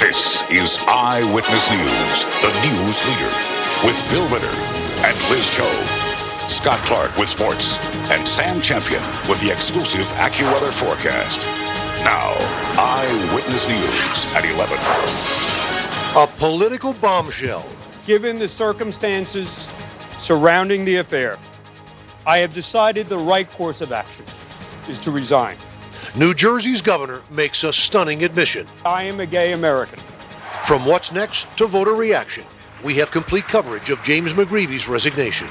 This is Eyewitness News, the news leader, with Bill Ritter and Liz Cho, Scott Clark with sports, and Sam Champion with the exclusive AccuWeather forecast. Now, Eyewitness News at 11. A political bombshell. Given the circumstances surrounding the affair, I have decided the right course of action is to resign. New Jersey's governor makes a stunning admission. I am a gay American. From what's next to voter reaction, we have complete coverage of James McGreevy's resignation.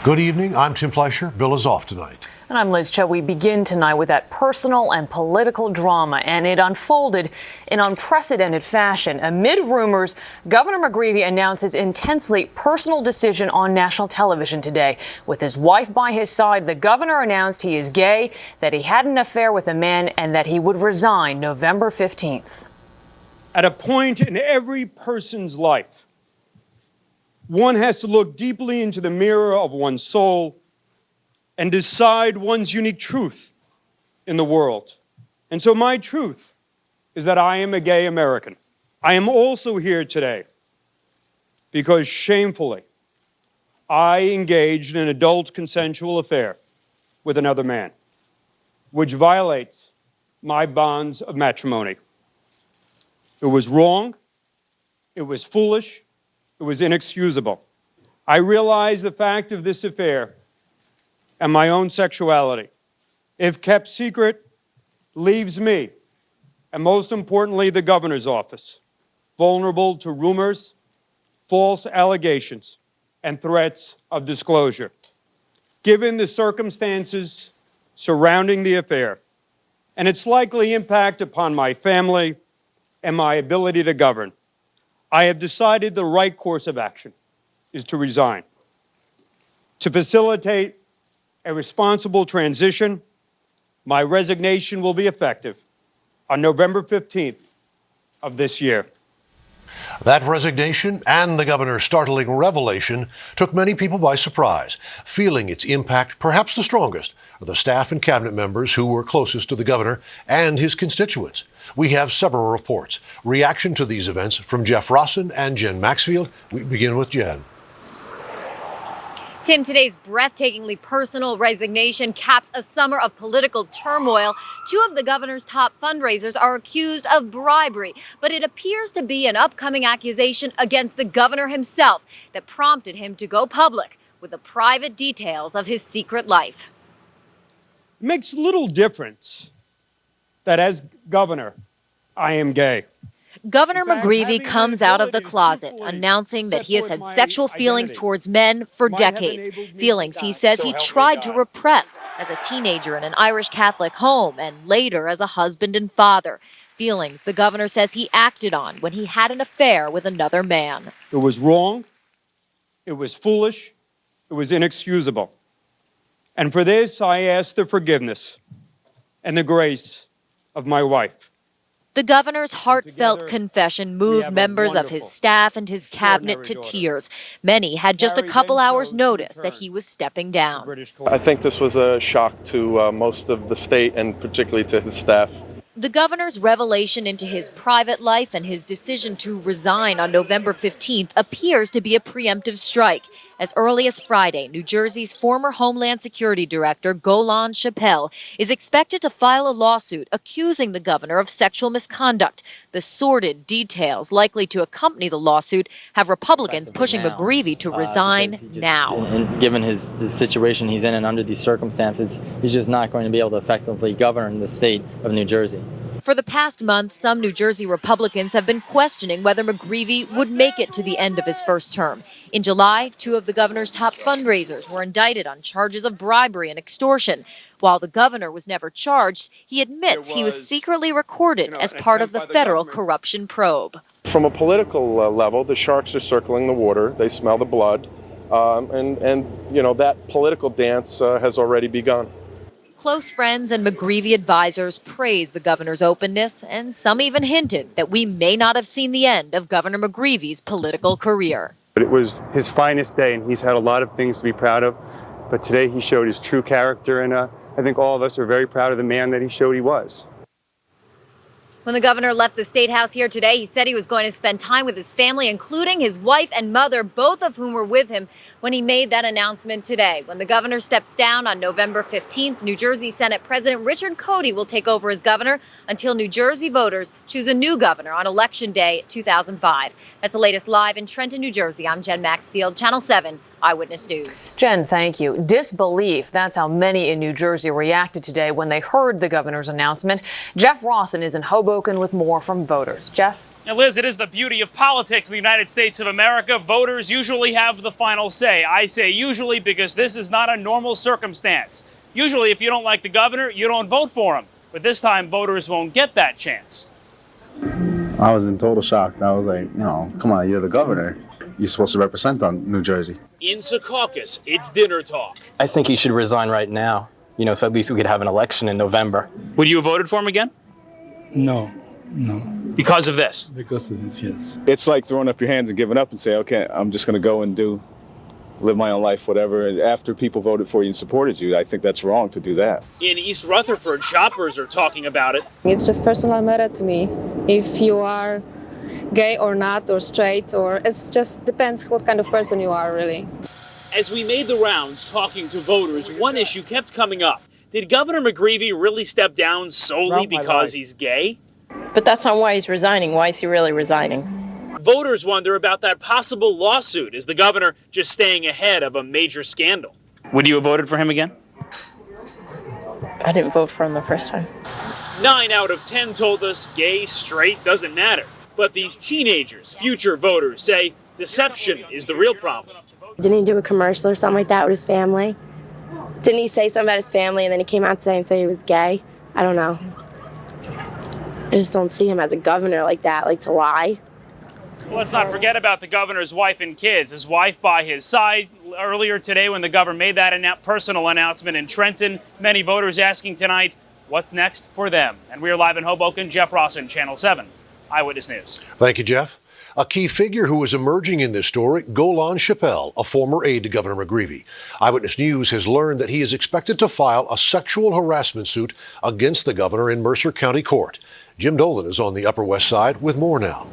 Good evening. I'm Tim Fleischer. Bill is off tonight. And I'm Liz Cho. We begin tonight with that personal and political drama, and it unfolded in unprecedented fashion. Amid rumors, Governor McGreevy announces intensely personal decision on national television today. With his wife by his side, the governor announced he is gay, that he had an affair with a man, and that he would resign November 15th. At a point in every person's life, one has to look deeply into the mirror of one's soul and decide one's unique truth in the world. And so my truth is that I am a gay American. I am also here today because shamefully, I engaged in an adult consensual affair with another man, which violates my bonds of matrimony. It was wrong, it was foolish, it was inexcusable. I realize the fact of this affair and my own sexuality, if kept secret, leaves me, and most importantly, the governor's office, vulnerable to rumors, false allegations, and threats of disclosure. Given the circumstances surrounding the affair and its likely impact upon my family and my ability to govern, I have decided the right course of action is to resign. To facilitate a responsible transition, my resignation will be effective on November 15th of this year. That resignation and the governor's startling revelation took many people by surprise. Feeling its impact perhaps the strongest are the staff and cabinet members who were closest to the governor and his constituents. We have several reports. Reaction to these events from Jeff Rossen and Jen Maxfield. We begin with Jen. Tim, today's breathtakingly personal resignation caps a summer of political turmoil. Two of the governor's top fundraisers are accused of bribery, but it appears to be an upcoming accusation against the governor himself that prompted him to go public with the private details of his secret life. It makes little difference that as governor, I am gay. Governor McGreevy comes out of the closet, announcing that he has had sexual feelings towards men for decades. Feelings he says he tried to repress as a teenager in an Irish Catholic home and later as a husband and father. Feelings the governor says he acted on when he had an affair with another man. It was wrong, it was foolish, it was inexcusable. And for this, I ask the forgiveness and the grace of my wife. The governor's heartfelt confession moved members of his staff and his cabinet to tears. Many had just a couple hours' notice that he was stepping down. I think this was a shock to most of the state and particularly to his staff. The governor's revelation into his private life and his decision to resign on November 15th appears to be a preemptive strike. As early as Friday, New Jersey's former Homeland Security Director, Golan Chappelle, is expected to file a lawsuit accusing the governor of sexual misconduct. The sordid details likely to accompany the lawsuit have Republicans pushing McGreevy to resign now. And given his situation he's in and under these circumstances, he's just not going to be able to effectively govern the state of New Jersey. For the past month, some New Jersey Republicans have been questioning whether McGreevy would make it to the end of his first term. In July, two of the governor's top fundraisers were indicted on charges of bribery and extortion. While the governor was never charged, he admits he was secretly recorded as part of the federal corruption probe. From a political level, the sharks are circling the water. They smell the blood. And that political dance has already begun. Close friends and McGreevy advisors praised the governor's openness, and some even hinted that we may not have seen the end of Governor McGreevy's political career. It was his finest day, and he's had a lot of things to be proud of. But today he showed his true character, and I think all of us are very proud of the man that he showed he was. When the governor left the State House here today, he said he was going to spend time with his family, including his wife and mother, both of whom were with him when he made that announcement today. When the governor steps down on November 15th, New Jersey Senate President Richard Cody will take over as governor until New Jersey voters choose a new governor on Election Day 2005. That's the latest live in Trenton, New Jersey. I'm Jen Maxfield, Channel 7 Eyewitness News. Jen, thank you. Disbelief. That's how many in New Jersey reacted today when they heard the governor's announcement. Jeff Rawson is in Hoboken with more from voters. Jeff? Now, Liz, it is the beauty of politics in the United States of America. Voters usually have the final say. I say usually because this is not a normal circumstance. Usually, if you don't like the governor, you don't vote for him. But this time, voters won't get that chance. I was in total shock. I was like, come on, you're the governor. You're supposed to represent on New Jersey. In Secaucus, it's dinner talk. I think he should resign right now, so at least we could have an election in November. Would you have voted for him again? No. Because of this? Because of this, yes. It's like throwing up your hands and giving up and say, okay, I'm just going to go and live my own life, whatever. And after people voted for you and supported you, I think that's wrong to do that. In East Rutherford, shoppers are talking about it. It's just personal matter to me. If you are gay or not, or straight, or it just depends what kind of person you are, really. As we made the rounds talking to voters, one issue kept coming up. Did Governor McGreevey really step down solely because he's gay? But that's not why he's resigning. Why is he really resigning? Voters wonder about that possible lawsuit. Is the governor just staying ahead of a major scandal? Would you have voted for him again? I didn't vote for him the first time. 9 out of 10 told us gay, straight, doesn't matter. But these teenagers, future voters, say deception is the real problem. Didn't he do a commercial or something like that with his family? Didn't he say something about his family and then he came out today and said he was gay? I don't know. I just don't see him as a governor like that, like to lie. Well, let's not forget about the governor's wife and kids. His wife by his side earlier today when the governor made that personal announcement in Trenton. Many voters asking tonight, what's next for them? And we're live in Hoboken. Jeff Rawson, Channel 7 Eyewitness News. Thank you, Jeff. A key figure who is emerging in this story, Golan Chappelle, a former aide to Governor McGreevey. Eyewitness News has learned that he is expected to file a sexual harassment suit against the governor in Mercer County Court. Jim Dolan is on the Upper West Side with more now.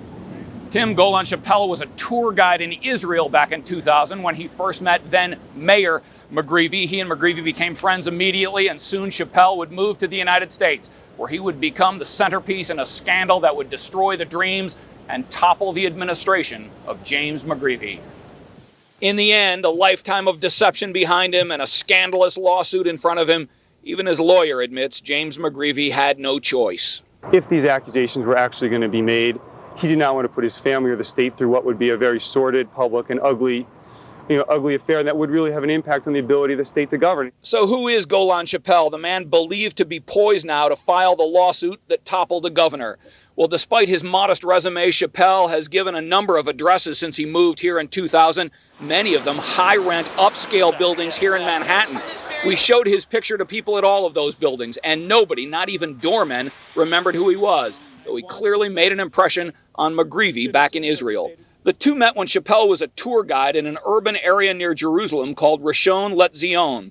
Tim, Golan Chappelle was a tour guide in Israel back in 2000 when he first met then Mayor McGreevey. He and McGreevey became friends immediately, and soon Chappelle would move to the United States, where he would become the centerpiece in a scandal that would destroy the dreams and topple the administration of James McGreevey. In the end, a lifetime of deception behind him and a scandalous lawsuit in front of him. Even his lawyer admits James McGreevey had no choice. If these accusations were actually going to be made, he did not want to put his family or the state through what would be a very sordid, public, and ugly affair that would really have an impact on the ability of the state to govern. So who is Golan Chappelle, the man believed to be poised now to file the lawsuit that toppled the governor? Well, despite his modest resume, Chappelle has given a number of addresses since he moved here in 2000, many of them high-rent, upscale buildings here in Manhattan. We showed his picture to people at all of those buildings, and nobody, not even doormen, remembered who he was, though he clearly made an impression on McGreevey back in Israel. The two met when Chappelle was a tour guide in an urban area near Jerusalem called Rishon LeZion.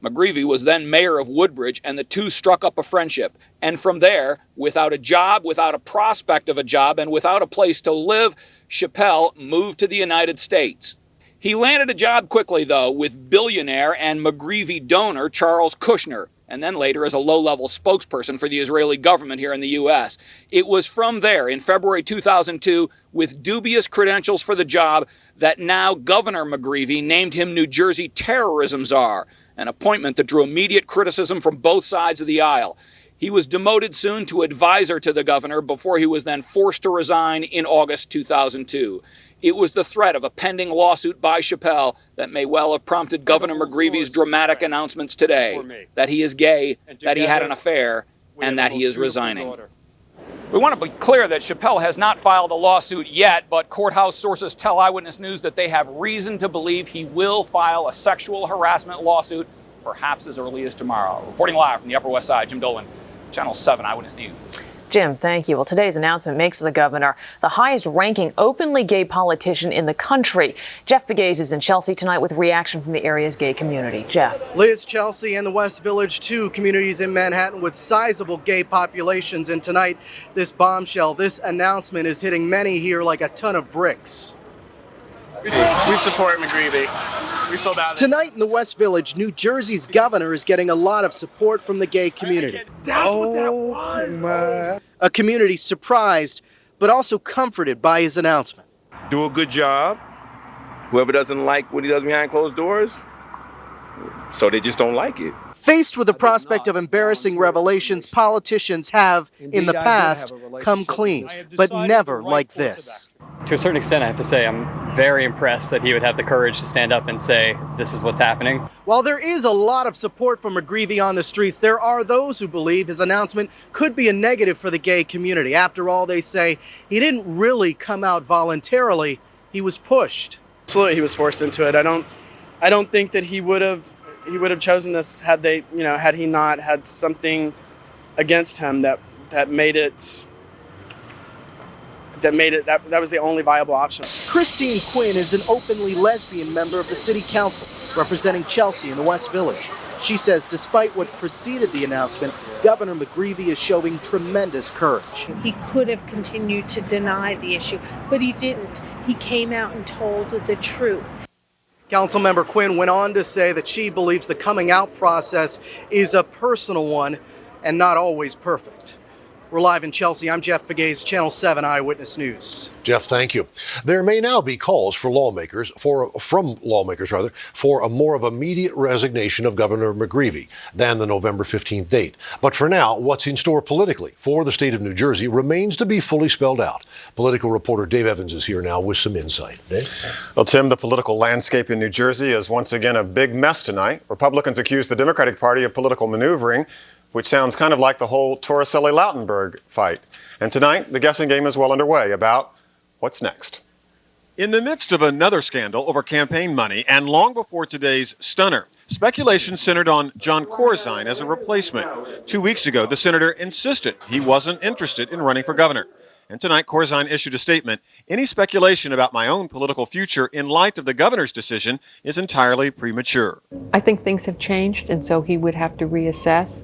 McGreevey was then mayor of Woodbridge, and the two struck up a friendship. And from there, without a job, without a prospect of a job, and without a place to live, Chappelle moved to the United States. He landed a job quickly, though, with billionaire and McGreevey donor Charles Kushner, and then later as a low-level spokesperson for the Israeli government here in the U.S. It was from there, in February 2002, with dubious credentials for the job, that now Governor McGreevey named him New Jersey terrorism czar, an appointment that drew immediate criticism from both sides of the aisle. He was demoted soon to advisor to the governor before he was then forced to resign in August 2002. It was the threat of a pending lawsuit by Chappelle that may well have prompted Governor McGreevey's dramatic announcements today, that he is gay, that he had an affair, and that he is resigning. We want to be clear that Chappelle has not filed a lawsuit yet, but courthouse sources tell Eyewitness News that they have reason to believe he will file a sexual harassment lawsuit, perhaps as early as tomorrow. Reporting live from the Upper West Side, Jim Dolan, Channel 7 Eyewitness News. Jim, thank you. Well, today's announcement makes the governor the highest-ranking openly gay politician in the country. Jeff Begay is in Chelsea tonight with reaction from the area's gay community. Jeff. Liz, Chelsea, and the West Village, two communities in Manhattan with sizable gay populations. And tonight, this bombshell, this announcement is hitting many here like a ton of bricks. We support McGreevey. We feel bad. Tonight in the West Village, New Jersey's governor is getting a lot of support from the gay community. That's what that was. A community surprised, but also comforted by his announcement. Do a good job. Whoever doesn't like what he does behind closed doors, so they just don't like it. Faced with the prospect of embarrassing revelations, politicians have, in the past, come clean, but never like this. To a certain extent, I have to say, I'm very impressed that he would have the courage to stand up and say, this is what's happening. While there is a lot of support for McGreevey on the streets, there are those who believe his announcement could be a negative for the gay community. After all, they say he didn't really come out voluntarily, he was pushed. Absolutely, he was forced into it. I don't think that he would have chosen this had he not had something against him that was the only viable option. Christine Quinn is an openly lesbian member of the city council, representing Chelsea in the West Village. She says despite what preceded the announcement, Governor McGreevey is showing tremendous courage. He could have continued to deny the issue, but he didn't. He came out and told the truth. Councilmember Quinn went on to say that she believes the coming out process is a personal one and not always perfect. We're live in Chelsea. I'm Jeff Begay, Channel 7 Eyewitness News. Jeff, thank you. There may now be calls from lawmakers for a more of immediate resignation of Governor McGreevey than the November 15th date. But for now, what's in store politically for the state of New Jersey remains to be fully spelled out. Political reporter Dave Evans is here now with some insight. Dave? Well, Tim, the political landscape in New Jersey is once again a big mess tonight. Republicans accuse the Democratic Party of political maneuvering, which sounds kind of like the whole Torricelli-Lautenberg fight. And tonight, the guessing game is well underway about what's next. In the midst of another scandal over campaign money, and long before today's stunner, speculation centered on John Corzine as a replacement. 2 weeks ago, the senator insisted he wasn't interested in running for governor. And tonight, Corzine issued a statement. Any speculation about my own political future in light of the governor's decision is entirely premature. I think things have changed, and so he would have to reassess.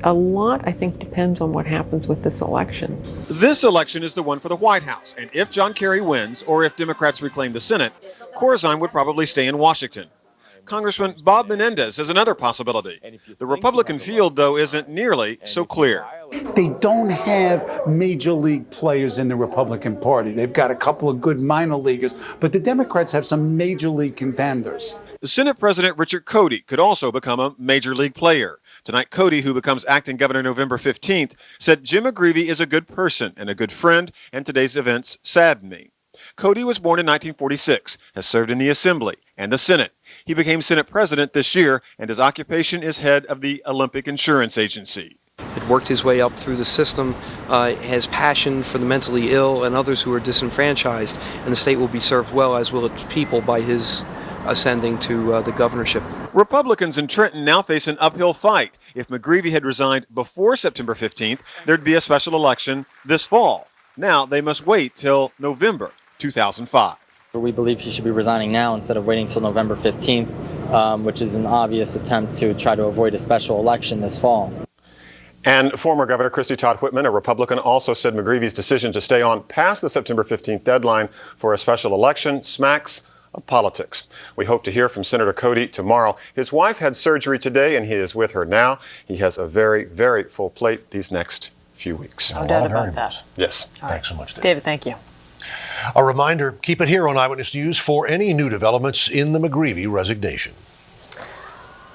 A lot, I think, depends on what happens with this election. This election is the one for the White House, and if John Kerry wins, or if Democrats reclaim the Senate, Corzine would probably stay in Washington. Congressman Bob Menendez is another possibility. The Republican field, though, isn't nearly so clear. They don't have major league players in the Republican Party. They've got a couple of good minor leaguers, but the Democrats have some major league contenders. Senate President Richard Cody could also become a major league player. Tonight, Cody, who becomes acting governor November 15th, said Jim McGreevey is a good person and a good friend, and today's events sadden me. Cody was born in 1946, has served in the Assembly and the Senate. He became Senate President this year, and his occupation is head of the Olympic Insurance Agency. Had worked his way up through the system, has passion for the mentally ill and others who are disenfranchised, and the state will be served well, as will its people, by his ascending to the governorship. Republicans in Trenton now face an uphill fight. If McGreevey had resigned before September 15th, there'd be a special election this fall. Now they must wait till November 2005. We believe he should be resigning now instead of waiting till November 15th, which is an obvious attempt to try to avoid a special election this fall. And former Governor Christy Todd Whitman, a Republican, also said McGreevey's decision to stay on past the September 15th deadline for a special election smacks of politics. We hope to hear from Senator Cody tomorrow. His wife had surgery today, and he is with her now. He has a very, very full plate these next few weeks. No doubt about that. Yes. Thanks so much, Dave. David, thank you. A reminder, keep it here on Eyewitness News for any new developments in the McGreevey resignation.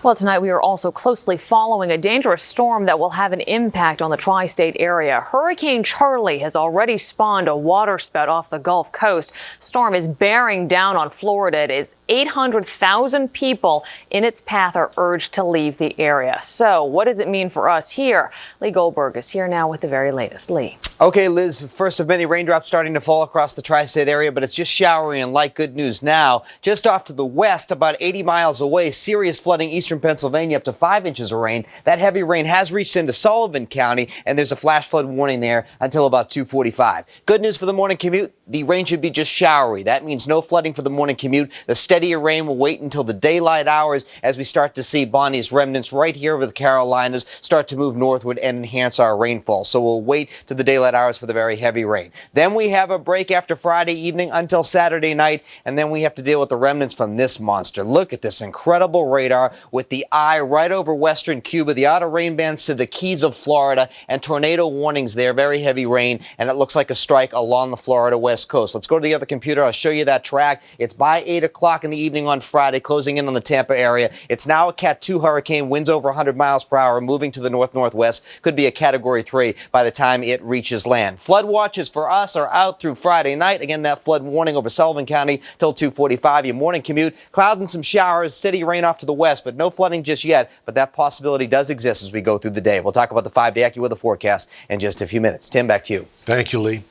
Well, tonight we are also closely following a dangerous storm that will have an impact on the tri-state area. Hurricane Charlie has already spawned a waterspout off the Gulf Coast. Storm is bearing down on Florida. It is 800,000 people in its path are urged to leave the area. So what does it mean for us here? Lee Goldberg is here now with the very latest. Lee. Okay, Liz, first of many raindrops starting to fall across the tri-state area, but it's just showery and light. Good news now. Just off to the west, about 80 miles away, serious flooding eastern Pennsylvania, up to 5 inches of rain. That heavy rain has reached into Sullivan County, and there's a flash flood warning there until about 2:45. Good news for the morning commute. The rain should be just showery. That means no flooding for the morning commute. The steadier rain will wait until the daylight hours as we start to see Bonnie's remnants right here over the Carolinas start to move northward and enhance our rainfall. So we'll wait to the daylight hours for the very heavy rain. Then we have a break after Friday evening until Saturday night, and then we have to deal with the remnants from this monster. Look at this incredible radar with the eye right over western Cuba, the outer rain bands to the Keys of Florida, and tornado warnings there, very heavy rain, and it looks like a strike along the Florida west coast. Let's go to the other computer. I'll show you that track. It's by 8 o'clock in the evening on Friday, closing in on the Tampa area. It's now a Cat 2 hurricane, winds over 100 miles per hour, moving to the north-northwest. Could be a Category 3 by the time it reaches land. Flood watches for us are out through Friday night. Again, that flood warning over Sullivan County till 2:45. Your morning commute, clouds and some showers, steady rain off to the west, but no flooding just yet. But that possibility does exist as we go through the day. We'll talk about the 5-day AccuWeather forecast in just a few minutes. Tim, back to you. Thank you, Lee.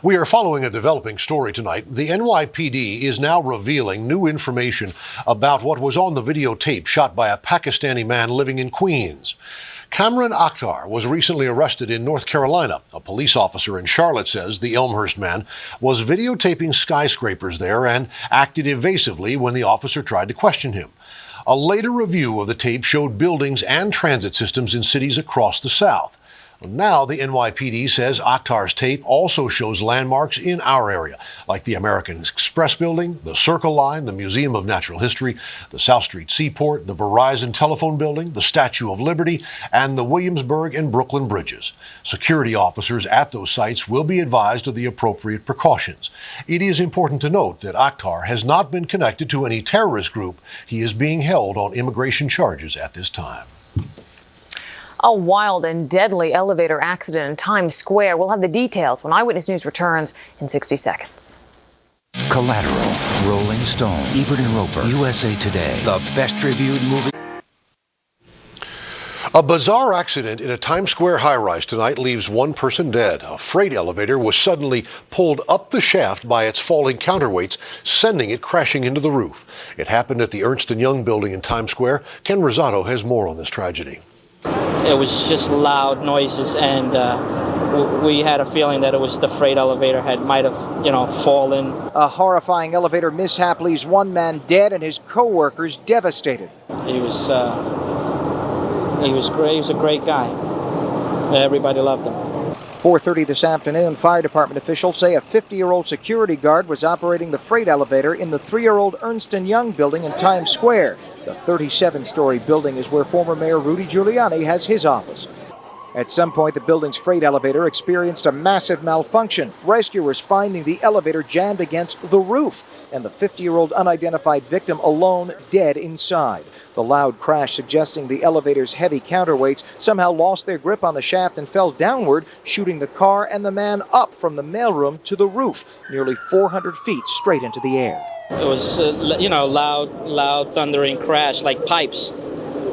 We are following a developing story tonight. The NYPD is now revealing new information about what was on the videotape shot by a Pakistani man living in Queens. Kamran Akhtar was recently arrested in North Carolina. A police officer in Charlotte says the Elmhurst man was videotaping skyscrapers there and acted evasively when the officer tried to question him. A later review of the tape showed buildings and transit systems in cities across the South. Now the NYPD says Akhtar's tape also shows landmarks in our area, like the American Express building, the Circle Line, the Museum of Natural History, the South Street Seaport, the Verizon Telephone building, the Statue of Liberty, and the Williamsburg and Brooklyn bridges. Security officers at those sites will be advised of the appropriate precautions. It is important to note that Akhtar has not been connected to any terrorist group. He is being held on immigration charges at this time. A wild and deadly elevator accident in Times Square. We'll have the details when Eyewitness News returns in 60 seconds. Collateral, Rolling Stone, Ebert and Roper, USA Today, the best reviewed movie. A bizarre accident in a Times Square high-rise tonight leaves one person dead. A freight elevator was suddenly pulled up the shaft by its falling counterweights, sending it crashing into the roof. It happened at the Ernst & Young building in Times Square. Ken Rosato has more on this tragedy. It was just loud noises, and we had a feeling that it was the freight elevator might have fallen. A horrifying elevator mishap leaves one man dead and his co-workers devastated. He was great. He was a great guy. Everybody loved him. 4:30 this afternoon, fire department officials say a 50-year-old security guard was operating the freight elevator in the 3-year-old Ernst & Young building in Times Square. The 37-story building is where former Mayor Rudy Giuliani has his office. At some point, the building's freight elevator experienced a massive malfunction. Rescuers finding the elevator jammed against the roof, and the 50-year-old unidentified victim alone dead inside. The loud crash suggesting the elevator's heavy counterweights somehow lost their grip on the shaft and fell downward, shooting the car and the man up from the mailroom to the roof, nearly 400 feet straight into the air. It was, loud, thundering crash, like pipes.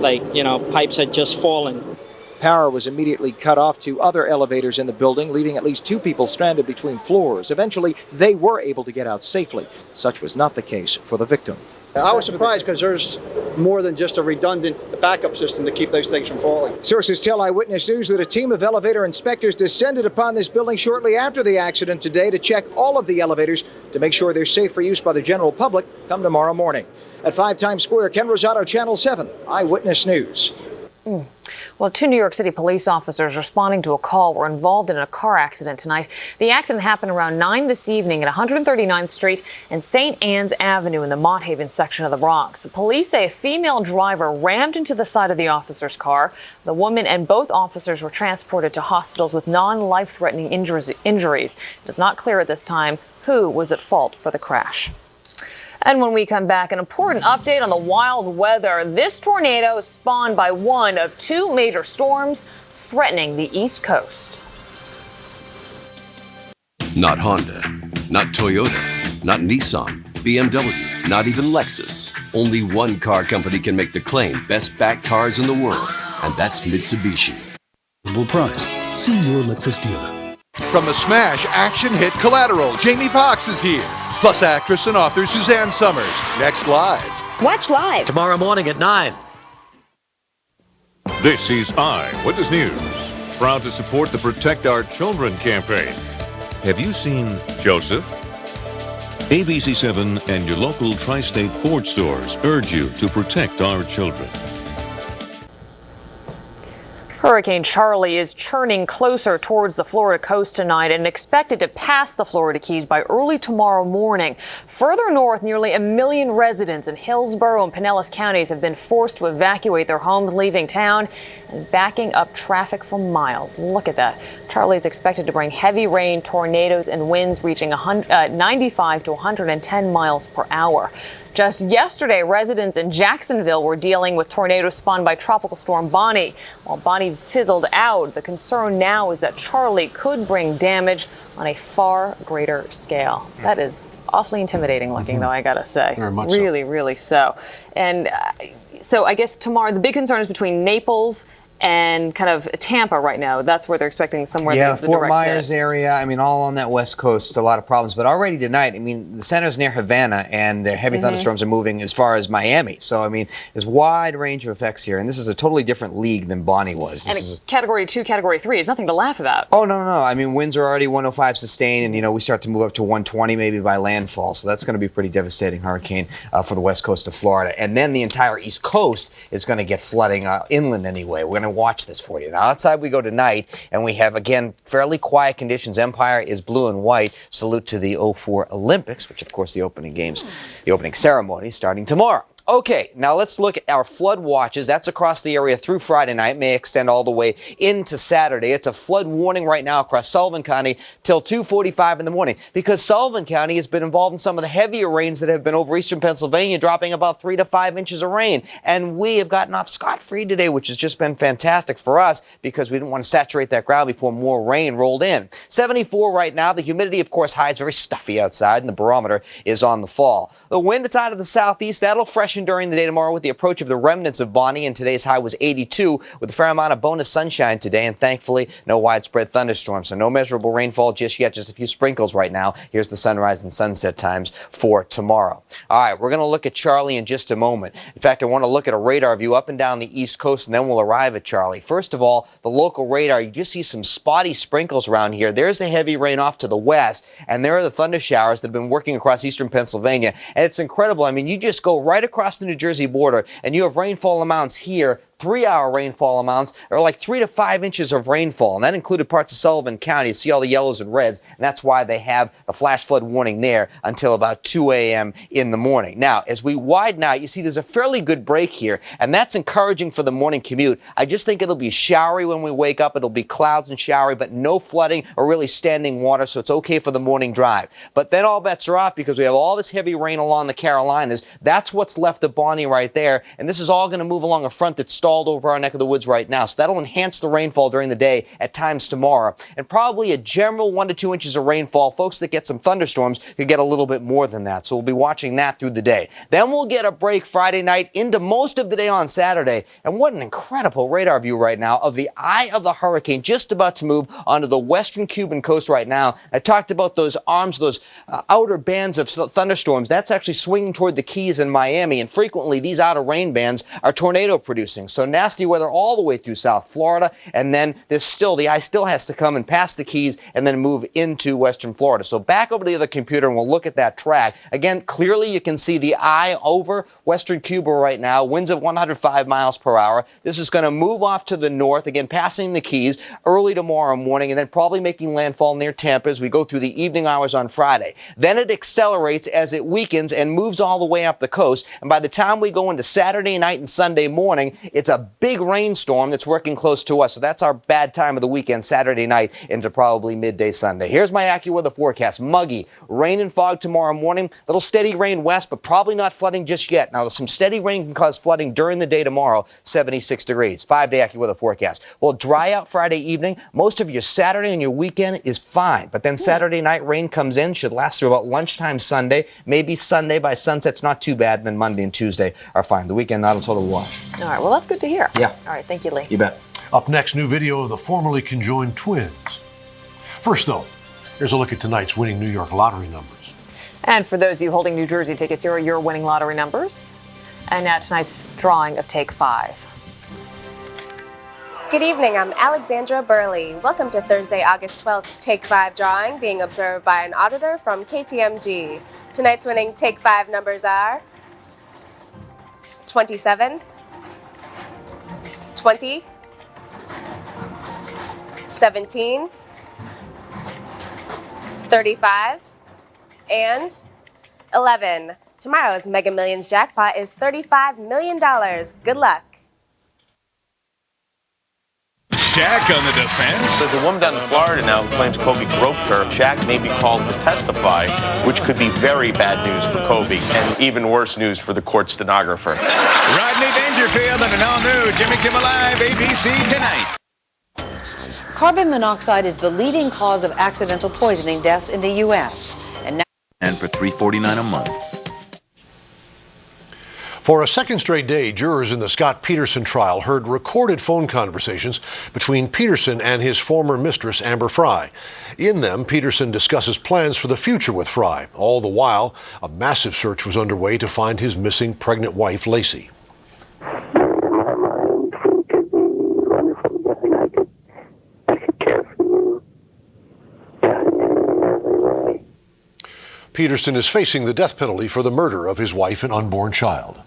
Pipes had just fallen. Power was immediately cut off to other elevators in the building, leaving at least 2 people stranded between floors. Eventually, they were able to get out safely. Such was not the case for the victim. I was surprised because there's more than just a redundant backup system to keep those things from falling. Sources tell Eyewitness News that a team of elevator inspectors descended upon this building shortly after the accident today to check all of the elevators to make sure they're safe for use by the general public come tomorrow morning. At 5 Times Square, Ken Rosato, Channel 7, Eyewitness News. Well, 2 New York City police officers responding to a call were involved in a car accident tonight. The accident happened around 9 this evening at 139th Street and St. Anne's Avenue in the Mott Haven section of the Bronx. Police say a female driver rammed into the side of the officer's car. The woman and both officers were transported to hospitals with non-life-threatening injuries. It is not clear at this time who was at fault for the crash. And when we come back, an important update on the wild weather. This tornado is spawned by one of 2 major storms threatening the East Coast. Not Honda, not Toyota, not Nissan, BMW, not even Lexus. Only one car company can make the claim best backed cars in the world, and that's Mitsubishi. Price. See your Lexus dealer. From the smash action hit Collateral, Jamie Foxx is here. Plus actress and author Suzanne Summers. Next live. Watch live tomorrow morning at 9. This is Eyewitness News, proud to support the Protect Our Children campaign. Have you seen Joseph? ABC 7 and your local tri-state Ford stores urge you to protect our children. Hurricane Charlie is churning closer towards the Florida coast tonight and expected to pass the Florida Keys by early tomorrow morning. Further north, nearly 1 million residents in Hillsborough and Pinellas counties have been forced to evacuate their homes, leaving town and backing up traffic for miles. Look at that. Charlie is expected to bring heavy rain, tornadoes, and winds reaching 95 to 110 miles per hour. Just yesterday, residents in Jacksonville were dealing with tornadoes spawned by Tropical Storm Bonnie. While Bonnie fizzled out, the concern now is that Charlie could bring damage on a far greater scale. That is awfully intimidating looking, though, I gotta say. Very much really, really so. And so I guess tomorrow, the big concern is between Naples and kind of Tampa right now. That's where they're expecting somewhere. Yeah, the Fort direct Myers hit. area. I mean, all on that west coast, a lot of problems. But already tonight, I mean, the center's near Havana, and the heavy thunderstorms are moving as far as Miami. So, I mean, there's a wide range of effects here. And this is a totally different league than Bonnie was. And a Category 2, Category 3 is nothing to laugh about. Oh, no. I mean, winds are already 105 sustained, and, you know, we start to move up to 120 maybe by landfall. So that's going to be a pretty devastating hurricane for the west coast of Florida. And then the entire east coast is going to get flooding inland anyway. We're going to watch this for you. Now, outside we go tonight, and we have, again, fairly quiet conditions. Empire is blue and white. Salute to the 04 Olympics, which, of course, the opening ceremony starting tomorrow. Okay, now let's look at our flood watches. That's across the area through Friday night, may extend all the way into Saturday. It's a flood warning right now across Sullivan County till 2:45 in the morning because Sullivan County has been involved in some of the heavier rains that have been over eastern Pennsylvania, dropping about 3 to 5 inches of rain. And we have gotten off scot-free today, which has just been fantastic for us because we didn't want to saturate that ground before more rain rolled in. 74 right now. The humidity, of course, high. It's very stuffy outside, and the barometer is on the fall. The wind is out of the southeast. That'll freshen during the day tomorrow with the approach of the remnants of Bonnie, and today's high was 82 with a fair amount of bonus sunshine today, and thankfully no widespread thunderstorms. So no measurable rainfall just yet, just a few sprinkles right now. Here's the sunrise and sunset times for tomorrow. All right, we're going to look at Charlie in just a moment. In fact, I want to look at a radar view up and down the east coast, and then we'll arrive at Charlie. First of all, the local radar, you just see some spotty sprinkles around here. There's the heavy rain off to the west, and there are the thunder showers that have been working across eastern Pennsylvania. And it's incredible. I mean, you just go right across the New Jersey border, and you have rainfall amounts here, 3-hour rainfall amounts are like 3 to 5 inches of rainfall, and that included parts of Sullivan County. You see all the yellows and reds, and that's why they have a flash flood warning there until about 2 a.m. in the morning. Now, as we widen out, you see there's a fairly good break here, and that's encouraging for the morning commute. I just think it'll be showery when we wake up. It'll be clouds and showery, but no flooding or really standing water, so it's okay for the morning drive. But then all bets are off because we have all this heavy rain along the Carolinas. That's what's left of Bonnie right there, and this is all going to move along a front that's stalled over our neck of the woods right now. So that'll enhance the rainfall during the day at times tomorrow. And probably a general 1 to 2 inches of rainfall. Folks that get some thunderstorms could get a little bit more than that. So we'll be watching that through the day. Then we'll get a break Friday night into most of the day on Saturday. And what an incredible radar view right now of the eye of the hurricane just about to move onto the western Cuban coast right now. I talked about those arms, those outer bands of thunderstorms. That's actually swinging toward the Keys in Miami. And frequently these outer rain bands are tornado producing. So nasty weather all the way through South Florida, and then the eye still has to come and pass the Keys and then move into western Florida. So back over to the other computer and we'll look at that track. Again, clearly you can see the eye over western Cuba right now, winds of 105 miles per hour. This is going to move off to the north, again passing the Keys early tomorrow morning and then probably making landfall near Tampa as we go through the evening hours on Friday. Then it accelerates as it weakens and moves all the way up the coast, and by the time we go into Saturday night and Sunday morning, it's a big rainstorm that's working close to us. So that's our bad time of the weekend, Saturday night into probably midday Sunday. Here's my AccuWeather forecast. Muggy, rain and fog tomorrow morning. Little steady rain west, but probably not flooding just yet. Now, some steady rain can cause flooding during the day tomorrow, 76 degrees. 5-day AccuWeather forecast. Well, dry out Friday evening. Most of your Saturday and your weekend is fine. But then Saturday night rain comes in, should last through about lunchtime Sunday. Maybe Sunday by sunset's not too bad. And then Monday and Tuesday are fine. The weekend, not a total wash. All right, well, that's good to hear. Yeah. All right, thank you, Lee. You bet. Up next, new video of the formerly conjoined twins. First, though, here's a look at tonight's winning New York lottery numbers. And for those of you holding New Jersey tickets, here are your winning lottery numbers. And now tonight's drawing of Take 5. Good evening, I'm Alexandra Burley. Welcome to Thursday, August 12th's Take 5 drawing, being observed by an auditor from KPMG. Tonight's winning Take 5 numbers are 27, 20, 17, 35, and 11. Tomorrow's Mega Millions jackpot is $35 million. Good luck. Shaq on the defense. There's a woman down in Florida now who claims Kobe groped her. Shaq may be called to testify, which could be very bad news for Kobe and even worse news for the court stenographer. Rodney Dangerfield and an all-new Jimmy Kimmel Live ABC Tonight. Carbon monoxide is the leading cause of accidental poisoning deaths in the U.S. And for $3.49 a month. For a second straight day, jurors in the Scott Peterson trial heard recorded phone conversations between Peterson and his former mistress, Amber Frey. In them, Peterson discusses plans for the future with Frey. All the while, a massive search was underway to find his missing pregnant wife, Lacey. Peterson is facing the death penalty for the murder of his wife and unborn child.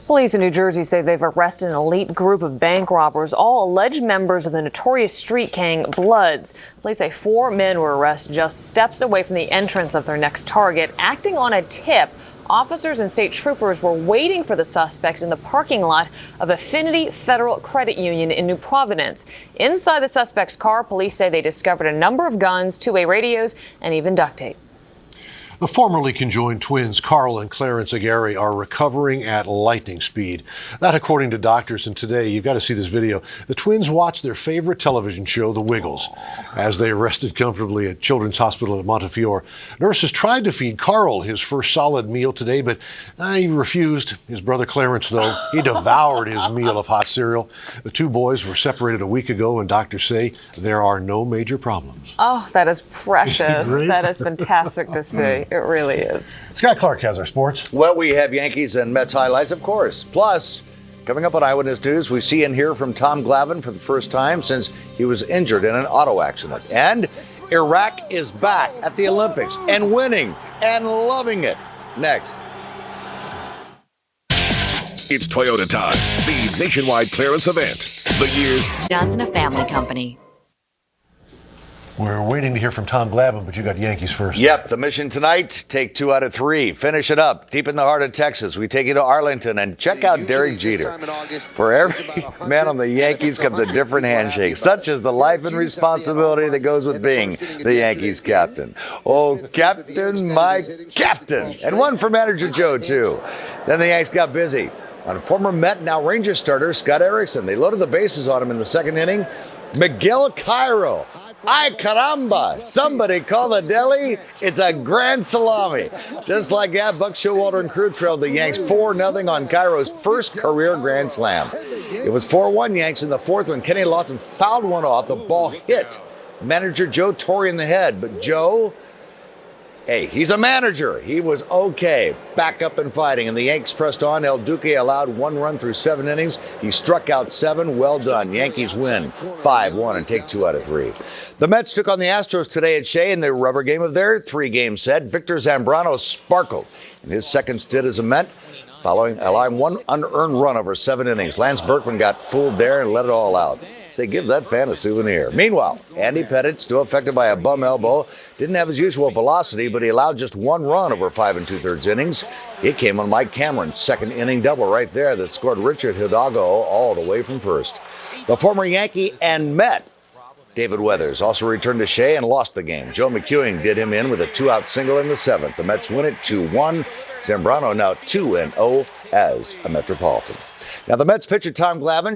Police in New Jersey say they've arrested an elite group of bank robbers, all alleged members of the notorious street gang Bloods. Police say 4 men were arrested just steps away from the entrance of their next target. Acting on a tip, officers and state troopers were waiting for the suspects in the parking lot of Affinity Federal Credit Union in New Providence. Inside the suspect's car, police say they discovered a number of guns, two-way radios, and even duct tape. The formerly conjoined twins, Carl and Clarence Aguirre, are recovering at lightning speed. That according to doctors. And today, you've got to see this video. The twins watched their favorite television show, The Wiggles, as they rested comfortably at Children's Hospital at Montefiore. Nurses tried to feed Carl his first solid meal today, but he refused. His brother Clarence, though, he devoured his meal of hot cereal. The two boys were separated a week ago, and doctors say there are no major problems. Oh, that is precious. Isn't it great? That is fantastic to see. It really is. Scott Clark has our sports. Well, we have Yankees and Mets highlights, of course. Plus, coming up on Eyewitness News, we see and hear from Tom Glavine for the first time since he was injured in an auto accident. And Iraq is back at the Olympics and winning and loving it. Next. It's Toyota time, the nationwide clearance event. The year's Johnson, a family company. We're waiting to hear from Tom Glavine, but you got Yankees first. Yep, the mission tonight, take 2 out of 3. Finish it up. Deep in the heart of Texas, we take you to Arlington and check out Derek Jeter. For every man on the Yankees comes a different handshake, such as the life and responsibility that goes with being the Yankees captain. Oh, captain, my captain. And one for manager Joe, too. Then the Yanks got busy on former Met, now Rangers starter Scott Erickson. They loaded the bases on him in the second inning. Miguel Cairo. Ay caramba, somebody call the deli. It's a grand salami. Just like that, Buck Showalter and crew trailed the Yanks 4-0 on Cairo's first career grand slam. It was 4-1 Yanks in the fourth when Kenny Lawton fouled one off. The ball hit manager Joe Torre in the head, but Joe, hey, he's a manager. He was okay. Back up and fighting. And the Yanks pressed on. El Duque allowed 1 run through 7 innings. He struck out 7. Well done. Yankees win 5-1 and take 2 out of 3. The Mets took on the Astros today at Shea in the rubber game of their 3-game set. Victor Zambrano sparkled in his second stint as a Met, following allowing 1 unearned run over 7 innings. Lance Berkman got fooled there and let it all out. Say, give that fan a souvenir. Meanwhile, Andy Pettitte, still affected by a bum elbow, didn't have his usual velocity, but he allowed just 1 run over 5 2/3 innings. It came on Mike Cameron's second inning double right there that scored Richard Hidalgo all the way from first. The former Yankee and Met, David Weathers, also returned to Shea and lost the game. Joe McEwing did him in with a 2-out single in the 7th. The Mets win it 2-1. Zambrano now 2-0 as a Metropolitan. Now the Mets pitcher Tom Glavine